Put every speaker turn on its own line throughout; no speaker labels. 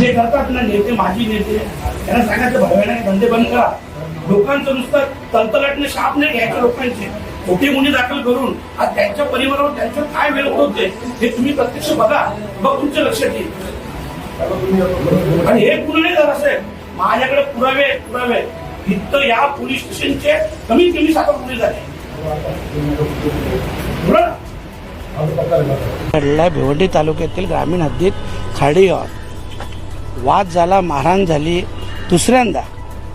जे करतात ना नेते, माजी नेते, त्यांना सांगायचं भरवायला धंदे बंद करा. लोकांचं नुसतं तलतलाटने शाप नाही घ्यायचे. लोकांचे खोटे गुन्हे दाखल करून आज त्यांच्या परिवारावर त्यांच्यावर काय वेळ होते हे तुम्ही प्रत्यक्ष बघा. मग तुमच्या लक्षात येईल. आणि हे पुरावे जर असेल, माझ्याकडे पुरावे इथं या पोलीस स्टेशनचे कमीत कमी 7 गुन्हे झाले.
भिवंडी तालुक्यातील ग्रामीण हद्दीत खाडीवर वाद झाला, मारहाण झाली. दुसऱ्यांदा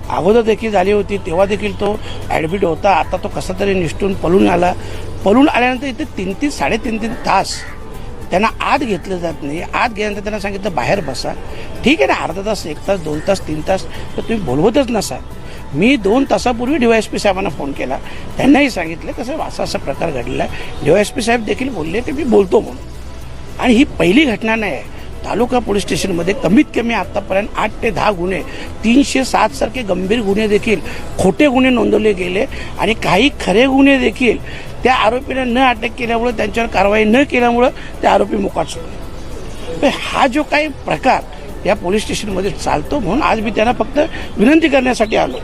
अगोदर देखील झाली होती, तेव्हा देखील तो ॲडमिट होता. आता तो कसा तरी निष्ठून पळून आला. पळून आल्यानंतर इथे 3-3 3.5 तास त्यांना आत घेतलं जात नाही. आत गेल्यानंतर त्यांना सांगितलं बाहेर बसा. ठीक आहे ना, अर्धा तास, 1 तास, 2 तास, 3 तास तर तुम्ही बोलवतच नसाल. मी 2 तासापूर्वी DYSP साहेबांना फोन केला. त्यांनाही सांगितलं कसं असा प्रकार घडलेला आहे. DYSP साहेब देखील बोलले की मी बोलतो म्हणून. आणि ही पहिली घटना नाही आहे. तालुका पोलीस स्टेशनमध्ये कमीत कमी आतापर्यंत 8 ते 10 गुन्हे, 307 सारखे गंभीर गुन्हे देखील, खोटे गुन्हे नोंदवले गेले. आणि काही खरे गुन्हे देखील त्या आरोपीने न अटक केल्यामुळे, त्यांच्यावर कारवाई न केल्यामुळं ते आरोपी मोकाट सोडले. हा जो काही प्रकार या पोलीस स्टेशनमध्ये चालतो, म्हणून आज मी त्यांना फक्त विनंती करण्यासाठी आलो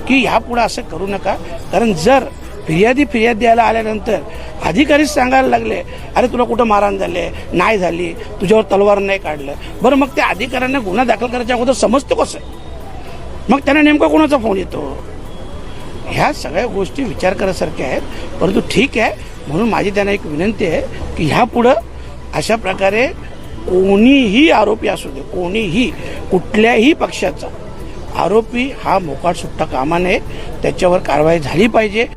की ह्यापुढं असं करू नका. कारण जर फिर्यादी द्यायला आल्यानंतर अधिकारीच सांगायला लागले, अरे तुला कुठं मारहाण झाले, नाही झाली, तुझ्यावर तलवार नाही काढलं. बरं, मग त्या अधिकाऱ्यांना गुन्हा दाखल करायच्या अगोदर समजतो कसं? मग त्यांना नेमका कोणाचा फोन येतो? ह्या सगळ्या गोष्टी विचार करण्यासारख्या आहेत. परंतु ठीक आहे, म्हणून माझी त्यांना एक विनंती आहे की ह्यापुढं अशा प्रकारे कोणीही आरोपी असू दे, कोणीही कुठल्याही पक्षाचा आरोपी हा मोकाट सुटता कामा नये. त्याच्यावर कारवाई झाली पाहिजे.